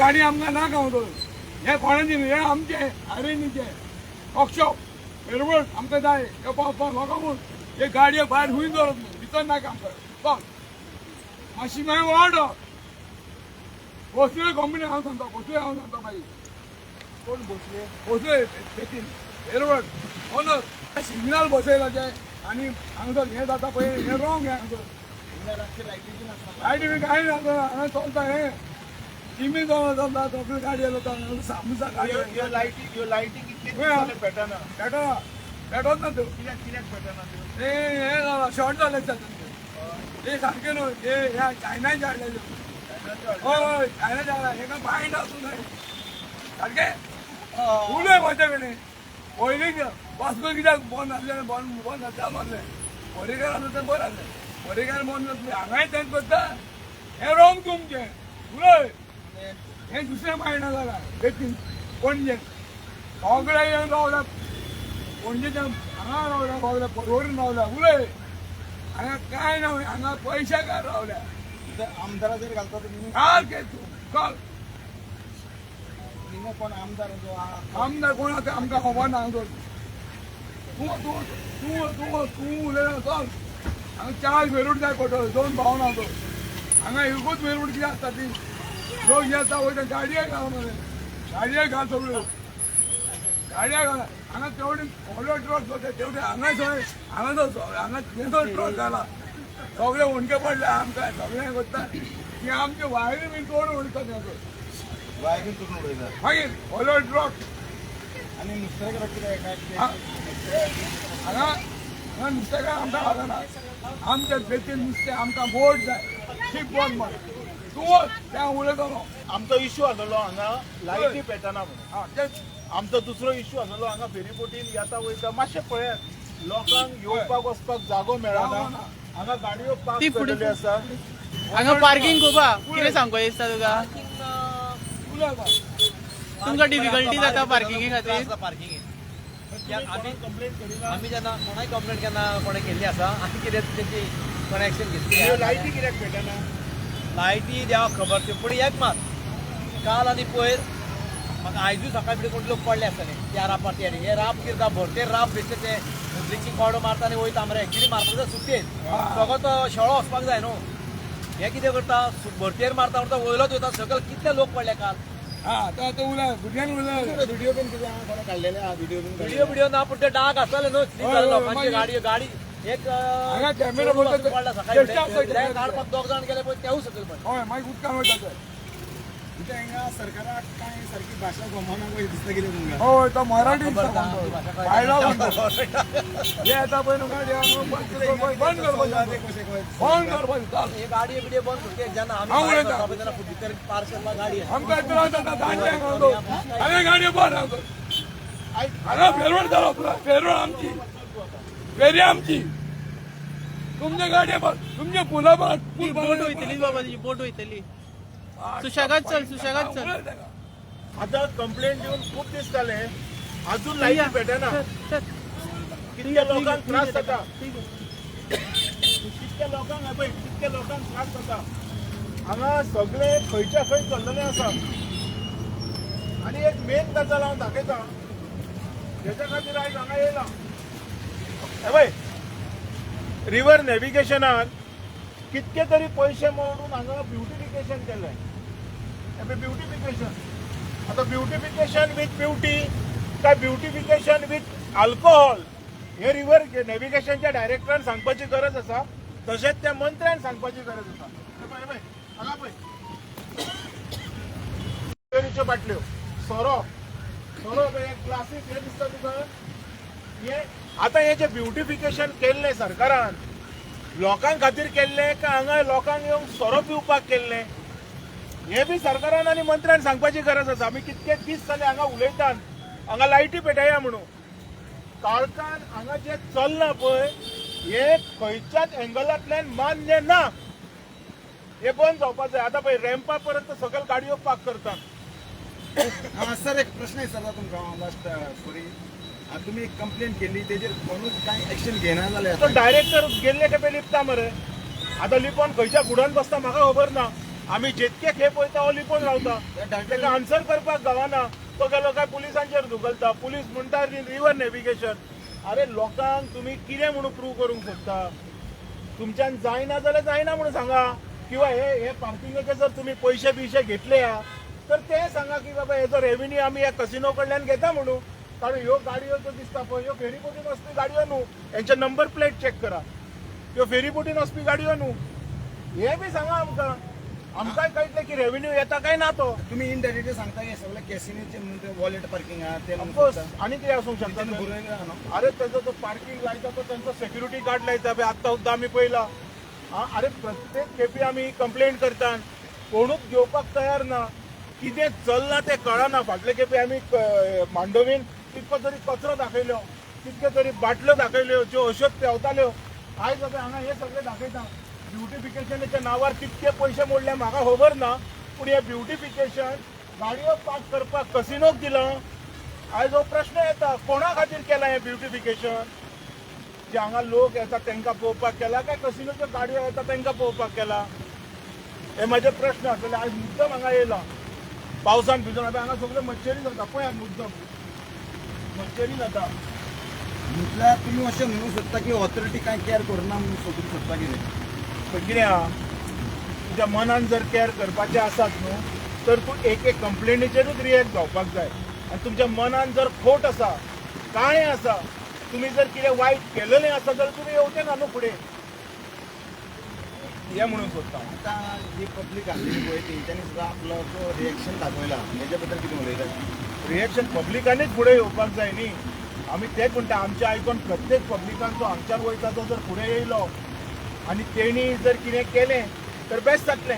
गाडी आमकां ना गावतो हे कोणाची न्ही हे आमचे आरेनीचे वर्कशॉप बरोबर आमकां जाय हे पावपाक म्हाका म्हूण हे गाडयो भायर हुंय दवरप न्हू भितर नाका आमकां चल मातशी मागीर ऑर्डर भोसले कंपनी हांव सांगता मागीर कोण भोसले बेतीन बरोबर ओनर सिग्नल बसयलाचे आनी हांगासर हें जाता पळय हें रॉंग हें हांगासर लायटी बी कांय ना हांगा चलता हें टिमी चलता सगळी गाडी चलता सामूसा गाडी लायटी कितले पेटना पेटत ना त्यो कित्याक पेटना ते हें जाला शॉर्ट जाले ते सारकें न्हू ते ह्या चायनाचे हाडले हय चायनाचे हाडला हेका बायंड आसूं जाय सारकें उलय पळयता कडेन पयलीं वास्को कित्याक बंद आसलें बंद चालू आसलें पर्येकार आसलें तें बरें आसलें पर्येकार बंद नासलें हांगाय तेंच करता हें रॉंग तुमचें उलय हें दुसरें बायंड जाला बेतीन पणजेन सगळे येवन रावल्या पणजेच्या हांगा रावल्या रावल्या परवरीन रावल्या उलय हांगा कांय ना हांगा पयशाकार रावल्या आमदारा जर घालता तुमी काल के तूं काल निमो कोण आमदार जो आमदार कोण आसा आमकां खबर ना तूं तूं तूं तूं तूं तूं उलयना चल हांगा चार वेरूट जाय पडटलो 2 भाव ना तो हांगा एकूच वेरूट कितें आसता ती लोक येता वयता गाडये घाल मरे गाडये घाल सगळ्यो गाडया घाल हांगा तेवढी व्हडलो ट्रक जाता तेवढे हांगा थंय हांगा थंय ट्रक घाला सगळे उणके पडले आमकां सगळें करता की आमचे वायरी बी तोड उडयता तें वायरीन करून उडयता मागीर व्हडलो ट्रक आनी नुस्तेकार कितें हांगा हांगा नुस्तेकार आमकां लागना आमच्या बेतीन नुस्तें आमकां बोट जाय शीप बोट मार तूं त्या उलयतलो आमचो इश्यू आसलो हांगा लायटी पेटना म्हणून हां तेच आमचो दुसरो इश्यू आसलो हांगा फेरीबोटीन येता वयता मातशें पळयात लोकांक येवपाक वचपाक जागो मेळना हांगा गाडयो पार्क केलेल्यो आसा हांगा पार्किंग खूब आहा कितें सांगपा दिसता तुका उलयता तुमकां डिफिकल्टी जाता पार्किंगे खातीर आम्ही जेन्ना कोणाय कंप्लेंट केन्ना कोणें केल्ली आसा आनी कितें तेची कोणें एक्शन घेतली लायटी कित्याक पेटना लायटी देवा खबर त्यो पूण एक मात काल आनी पयर म्हाका आयजूय सकाळी फुडें कोण लोक पडले आसतले त्या रापार ते हे राप कितें भरतेर राप बेश्टे ते ब्लिचींग पावडर मारता आनी वयता मरे एक्चुली मारपाक जाय सुट्टेन सगळो तो शेळो वचपाक जाय न्हू हे कितें करता भरतेर मारता म्हणटा वयलोच वयता सकयल कितले लोक पडले काल हां आतां उलय भुरग्यांक उलय व्हिडिओ बीन कितें हांगा कोणें काडलेले आहा व्हिडिओ ना पूण ते डाग आसताले न्हू स्लीप जाले लोकांची गाडी एक हांगा कॅमेरा पडला सकाळी फुडें काडपाक 2 जाण गेले पळय तेवूय सकयल पडले हय मागीर उदकान वयता ते कितें हांगा सरकाराक कांय सारकी भाशा गमना पळय दिसता कितें तुमकां हय तो मराठी भायलो म्हणटा हे येता पळय न्हू गाडी बंद करपाचें बंद करपाचें चल हे गाडी बिडी बंद करते जेन्ना हांव आमी उलयतां. तेन्ना भितर पार्सल गाडी आमकां त्रास जाता दांड्यांक हांगा गाडयो बंद हांगा फेरवड जालो फेरवड आमची फेरी आमची तुमच्या गाडये बंद तुमचे पुला पूल बोट वयतली बाबा तुजी बोट वयतली सुशेगाद चल आतां कंप्लेंट दिवन खूब दीस जाले अजून लायटी पेटना कितक्या लोकांक त्रास जाता कितक्या लोकांक त्रास जाता हांगा सगळे खंयच्या खंय चल्लेले आसा आनी एक मेन गजाल हांव दाखयतां हेच्या खातीर आयज हांगा येयला हे पळय रिवर नॅविगेशनान कितके तरी पयशे मोडून हांगा ब्युटिफिकेशन केलें ब्युटिफिकेशन आता ब्युटिफिकेशन विथ ब्युटी काय ब्युटिफिकेशन विथ अल्कोहोल हे रिवर नॅविगेशनच्या डायरेक्टरान सांगपाची गरज आसा तशेंच त्या मंत्र्यान सांगपाची गरज आसा हांगा पळय बाटल्यो सोरो एक क्लासीक हे दिसता तुका हे आता हे जे ब्युटिफिकेशन केल्लें सरकारान लोकांक खातीर केल्लें काय हांगा लोकांक येवंक सोरो पिवपाक केल्लें हे बी सरकारान आनी मंत्र्यान सांगपाची गरज आसा आमी कितके दीस जाले हांगा उलयतात हांगा लायटी पेटया म्हणून काळखान हांगा जे चलना पळय हे खंयच्याच एंगलांतल्यान मान्य ना हे बंद जावपाक जाय आतां पळय रॅम्पा पर्यंत सकयल गाडयो पार्क करतात सर एक प्रश्न विचारता तुमकां लास्ट सॉरी तुम्ही एक कंप्लेंट केली तेजेर कोणूच कांय एक्शन घेना जाल्यार तो डायरेक्टर गेल्ले खेपे लिपता मरे आतां लिपोन खंयच्या फुड्यान बसता म्हाका खबर ना आम्ही जितके खेप वयता हो लिपोन रावता ताका आन्सर करपाक गावना. तो गेलो काय पुलिसांचेर धुकलता. पुलीस म्हणटा रिव्हर नेव्हिगेशन. अरे लोकांक तुम्ही कितें म्हणून प्रूव्ह करूंक सोदता? तुमच्यान जायना जाल्यार जायना म्हणून सांगा. किंवा हे पार्किंगाचे जर तुम्ही पैसे बिशे घेतले तर ते सांगा की बाबा हेजो रेव्हेन्यू आम्ही या कसिनो कडल्यान घेता म्हणून. कारण ह्यो गाडयो जो दिसता पळय ह्यो फेरीबोटीन वचपी गाडयो न्हू. यांचे नंबर प्लेट चेक करा. ह्यो फेरीबोटीन वचपी गाडयो न्हू. हे बी सांगा आमकां. आमकांय कळटलें की रेव्हेन्यू येता काय ना तो. तुम्ही इनडायरेक्टली सांगता की सगळे कॅसिनोचे म्हणजे वॉलेट पार्किंग आहा ते ऑफकोर्स आणि कितें आसूंक शकता. बरोयला न्हू. अरे त्याचा तो पार्किंग लायता तो त्यांचा सिक्युरिटी गार्ड लायता. आत्ता सुद्धा आम्ही पहिला. अरे प्रत्येक खेपी आम्ही कंप्लेंट करतात. कोणूच घेवपाक तयार ना. कितें चलना ते कळना. फाटले खेपे आम्ही मांडोवीन कितको तरी कचरो दाखयलो. कितके तरी बाटल्यो दाखयल्यो ज्यो अश्योच पेंवताल्यो. आयज आता हांगा हे सगळे दाखयता. ब्युटिफिकेशनाच्या नावार कितके पयशे मोडले म्हाका खबर ना. पूण हे ब्युटिफिकेशन गाडयो पार्क करपाक कसिनोक दिला. आयज हो प्रश्न येता कोणा खातीर केला हे ब्युटिफिकेशन? जे हांगा लोक येतात तांकां पळोवपाक केला काय कसिनोच्यो गाडयो येतात तांकां पळोवपाक केला? हे माझे प्रश्न आसले. आज मुद्दम हांगा येयला पावसान भिजून. हांगा सगळे मच्छरी जाता पळयात मुद्दम मच्छरी जाता. म्हटल्यार तुम्ही अशें म्हणू शकता की ऑथॉरिटी कांय केअर करना म्हणून सोदूंक शकता कितें? पण कितें आहा तुज्या मनान जर केअर करपाचें आसात न्हू तर तूं एक कंप्लेनीचेरूच रिएक्ट जावपाक जाय. आनी तुमच्या मनान जर खोट आसा काळें आसा तुम्ही जर कितें वायट केलेलें आसा जाल्यार तुमी येवचें ना न्हू फुडें. हे म्हणून सोदता. आता जी पब्लीक आसली पळय तेंच्यांनी सुद्दां आपलो जो रिएक्शन दाखयला हेच्या बद्दल कितें उलयतात? रिएक्शन पब्लिकांनीच फुडें येवपाक जाय न्ही. आमी तेच म्हणटा आमच्या आयकून प्रत्येक पब्लिकान जो आमच्यार वयता तो जर फुडें येयलो आनी तेणी जर कितें केलें तर बेस्ट जातलें.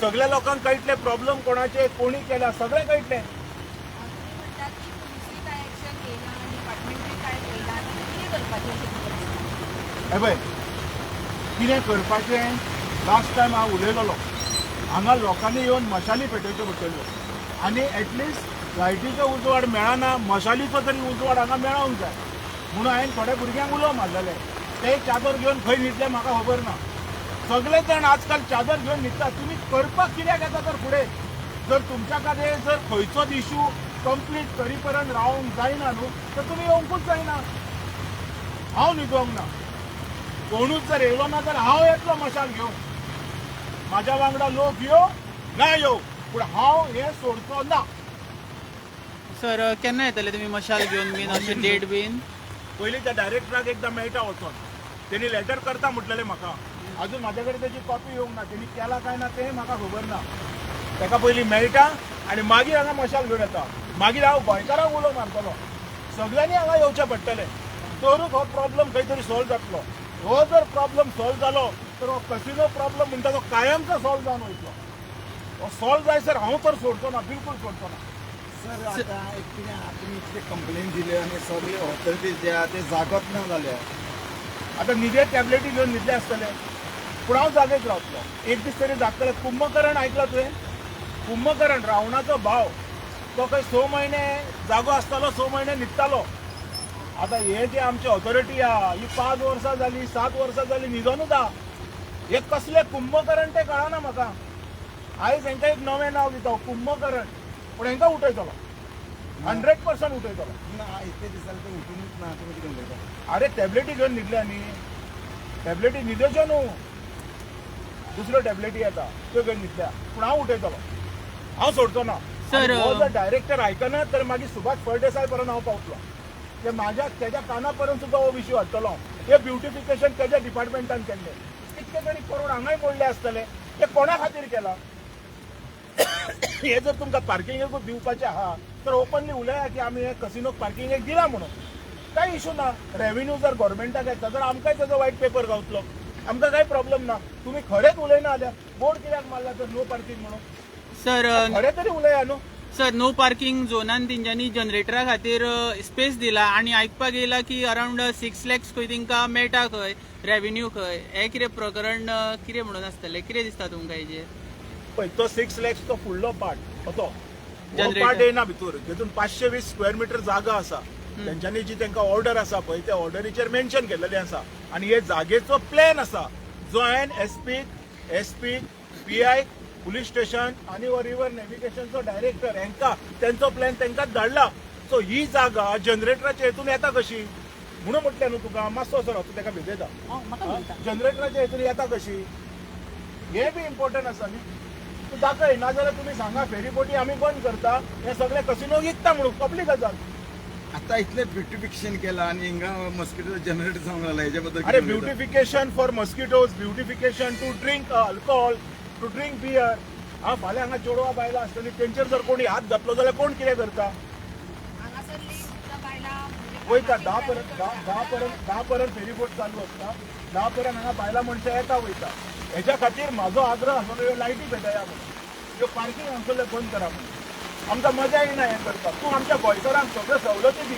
सगळ्या लोकांक कळटलें प्रॉब्लेम कोणाचे कोणी केला सगळें कळटलें. हे पळय कितें करपाचें लास्ट टायम हांव उलयलोलो. हांगा लोकांनी येवन मशाली पेटोवच्यो पडटल्यो आनी एटलिस्ट लायटीचो उजवाड मेळना मशालीचो तरी उजवाड हांगा मेळोंक जाय म्हणून हांवें थोड्या भुरग्यांक उलो मारलेले. ते चादर घेवन खंय न्हिदले म्हाका खबर ना. सगळे जाण आजकाल चादर घेवन न्हिदतात. तुमी करपाक कित्याक येता तर फुडें? जर तुमच्या कडेन जर खंयचोच इश्यू कंप्लीट करी पर्यंत रावंक जायना न्हू तर तुमी येवंकूच जायना. हांव न्हिदोंक ना. कोणूच जर येयलो ना जाल्यार हांव येतलो मशाल घेवन. म्हाज्या वांगडा लोक यो ना यो पूण हांव हें सोडचो ना. सर केन्ना येतले तुमी मशाल घेवन बीन अशें डेट बीन? पयलीं त्या डायरेक्टराक एकदां मेळटा वचोन. तेणी लेटर करता म्हटलेलें म्हाका. अजून म्हाजे कडेन तेजी कॉपी येवंक ना. तेणी केला काय ना तें म्हाका खबर ना. ताका पयलीं मेळटा आनी मागीर हांगा मशाल घेवन येता. मागीर हांव गोंयकारांक उलो मारतलो. सगळ्यांनी हांगा येवचें पडटलें तरूच हो प्रॉब्लेम खंय तरी सॉल्व जातलो. हो जर प्रॉब्लेम सॉल्व जालो तर हो कसिनो प्रॉब्लेम म्हणटा तो कायमचो सॉल्व जावन वयतलो. हो सॉल्व जाय सर हांव तर सोडचो ना. बिलकूल सोडचो ना. सर आता एक कितें आहा तुमी इतले कंप्लेन दिले आनी सगळे ऑथॉरिटीज जे आहा ते जागत ना जाल्या. आतां न्हिदे टॅबलेटी घेवन न्हिदले आसतले पूण हांव जागेक रावतलो. एक दीस तरी जातले. कुंभकर्ण आयकला तुवें? कुंभकर्ण रावणाचो भाव तो खंय 6 म्हयने जागो आसतालो 6 म्हयने न्हिदतालो. आतां हे जे आमची ऑथॉरिटी आहा ही 5 वर्सां जाली 7 वर्सां जाली न्हिदोनूच आहा. हे कसले कुंभकर्ण ते कळना म्हाका. आयज हांकां एक नवें नांव दिता कुंभकर्ण पूण हांकां उठयतलो 100% उठयतलो. ना इतले दिसांनी ते उठूनच ना. तुमी कितें उलयता? अरे टॅबलेटी घेवन न्हिदल्या न्ही. टॅबलेटी न्हिदच्यो न्हू दुसऱ्यो टॅबलेटी येता त्यो घेवन न्हिदल्या पूण हांव उठयतलो. हांव सोडचो ना. सर हो जर डायरेक्टर आयकना तर मागीर सुभाष फळदेसाय पर्यंत हांव पावतलो. ते तेज्या काना पर्यंत सुद्दां हो विशय हाडटलो. हे ब्युटिफिकेशन तेज्या डिपार्टमेंटान केल्लें. कितके तरी करोड हांगाय मोडले आसतले. हे कोणा खातीर केला? हे जर तुमकां पार्किंगेकूच दिवपाचें आहा तर ओपनली उलया की आमी हे कसिनोक पार्किंगेक दिला म्हणून. कांय इशू ना. रेव्हेन्यू जर गव्हर्मेंटाक येता तर आमकांय तेजो वायट पेपर गावतलो. आमकां कांय प्रॉब्लेम ना. तुमी खरेंच उलयना जाल्यार बोर्ड कित्याक मारला तर नो पार्किंग म्हणून? सर खरें तरी उलया न्हू. सर नो पार्किंग झोनान तेंच्यांनी जनरेटरा खातीर स्पेस दिला आनी आयकपाक येयला की अरावंड 6 lakhs खंय तांकां मेळटा खंय रेव्हेन्यू खंय. हे कितें प्रकरण कितें म्हणून आसतलें? कितें दिसता तुमकां हेजेर? पळय तो 6 lakhs तो फुडलो पार्ट असो Generator. पार्ट येना भितर. तितून 520 स्क्वेअर मिटर जागा आसा. तेंच्यांनी जी तांकां ऑर्डर आसा पळय त्या ऑर्डरीचेर मेन्शन केल्लेलें आसा आनी हे जागेचो प्लॅन आसा जो हांवें एसपी PI पुलीस स्टेशन आणि व रिव्हर नॅव्हिगेशनचो डायरेक्टर यांका त्यांचो प्लॅन त्यांकाच धाडला. सो ही जागा जनरेटराच्या हेतून येता कशी म्हणून म्हटलें न्हू तुका मातसो सर तूं ताका भेटयता जनरेटराच्या हेतून येता कशी हे बी इम्पॉर्टंट आसा न्ही. तूं दाखय नाजाल्यार तुमी सांगा फेरीबोटी आमी बंद करता हे सगळे कसिनो विकता म्हणून कसली गजाल. आता इथले ब्युटिफिकेशन केलं आणि हिंगा मस्किटो जनरेट जाऊन आला याच्याबद्दल अरे beautification for mosquitoes, beautification to drink alcohol, to drink beer. हा फाल्यां हांगा चेडवां बायलां आसतलीं तेंचेर जर कोणी हात घातलो जाल्यार कोण कितें करता. वयता 10 पर्यंत फेरीबोट चालू असता. 10 पर्यंत हांगा बायलां मनशां येता वयता. हेच्या खातीर म्हाजो आग्रह आसलो ह्यो लायटी भेटया म्हणून, ह्यो पार्किंग आसले बंद करा म्हणून. आमकां मजा येना हें करपाक. तूं आमच्या गोंयकारांक सगळ्यो सवलती दी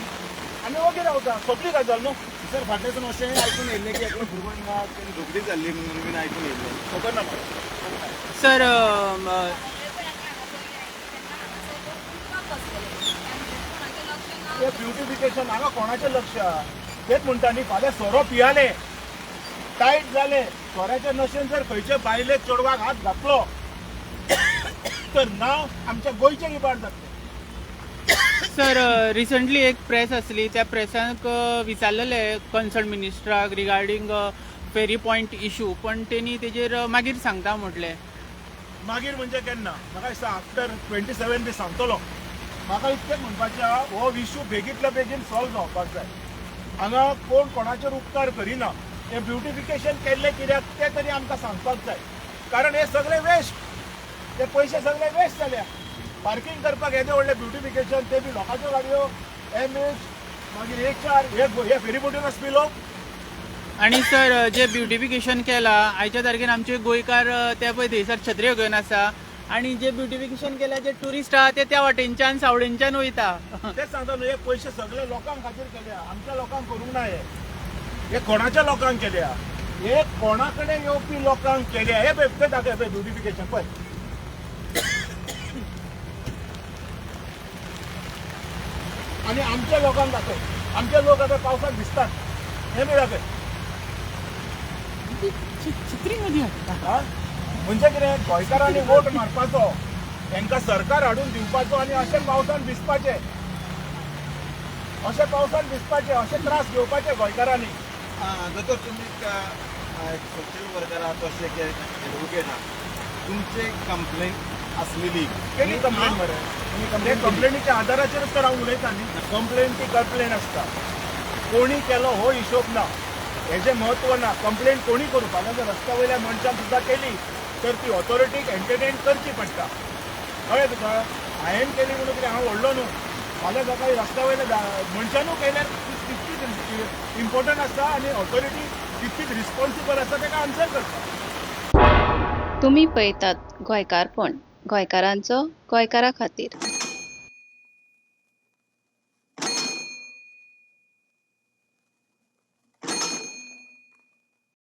आमी वगेर रावता सोंपली गजाल न्हू. सर फाटल्यासून अशें आयकून येयल्लें की एकलो भुरगो हिंगा झगडी जाल्ली म्हणून बीन आयकून येयल्लें. खबर ना म्हाका. सर ते ब्युटिफिकेशन हांगा कोणाचें लक्ष आहा तेच म्हणटा न्ही. फाल्यां सोरो पियाले टायट जाले सोऱ्याच्या नशेन जर खंयचे बायले चेडवाक हात घातलो तर नांव आमच्या गोंयचें इबाड जातलें. सर रिसंटली एक प्रेस असली त्या प्रेसाक विचारलेले कन्सर्न मिनिस्टराक रिगार्डिंग फेरी पॉयंट इशू पण तेणी तेजेर मागीर सांगता म्हटले. मागीर म्हणजे केन्ना म्हाका दिसता आफ्टर 27 बी सांगतलो. म्हाका इतकेंच म्हणपाचें आहा हो इशू बेगींतल्या बेगीन सॉल्व जावपाक जाय. हांगा कोण कोणाचेर उपकार करिना. हें ब्युटिफिकेशन केल्लें कित्याक तें तरी आमकां सांगपाक जाय. कारण हे सगळे वेस्ट, ते पयशे सगळे वेस्ट जाल्या. पार्किंग करपाक येदे व्हडलें ब्युटिफिकेशन ते बी लोकांच्यो गाडयो एमएच मागीर HR हे फेरीबोटीन आसपी लोक. आणि सर जे ब्युटिफिकेशन केला आयच्या तारखेन आमचे गोंयकार ते पळय थंयसर छत्र्यो घेवन आसा आणि जे ब्युटिफिकेशन केल्या जे ट्युरिस्ट आहा ते त्या वाटेनच्यान सावडेनच्यान वयता. तेच सांगता न्हू हे पयशे सगळे लोकांक खातीर केल्या. आमच्या लोकांक करूंक ना हे कोणाच्या लोकांक केल्या. हे कोणा कडेन येवपी लोकांक केल्या. हे पळय दाखय पळय ब्युटिफिकेशन पळय. आणि आमच्या लोकांक दाखय. आमचे लोक आता पावसात भिजतात. हे बी दाखय. हा? म्हणजे कितें गोंयकारांनी वोट मारपाचो तांकां सरकार हाडून दिवपाचो आणि अशें पावसान भिजपाचे अशे त्रास घेवपाचे गोंयकारांनी. दोतोर तुम्ही सोशल वर्कर आहात अशें की एडवोकेट आहात तुमचे कंप्लेंट आसलेली केली कंप्लेंट मरे. ते कंप्लेनीच्या आधाराचेरच तर हांव उलयता न्ही. कंप्लेंट ती कंप्लेंट आसता. कोणी केलो हो हिशोब ना. हेजें म्हत्व ना. कंप्लेंट कोणी करूं. फाल्यां जर रस्त्या वयल्या मनशान सुद्दां केली तर ती ऑथॉरिटीक एंटरटेन करची पडटा. कळ्ळें तुका. हांवें केली म्हणून कितें हांव व्हडलो न्हू. फाल्यां सकाळीं रस्त्या वयल्या मनशानूय केल्यार तितकीच इम्पॉर्टंट आसता आनी ऑथॉरिटी तितकीच रिस्पॉन्सिबल आसता ताका आन्सर करता. तुम्ही पळयतात गोंयकारपण गोंयकारांचो गोंयकारा खातीर.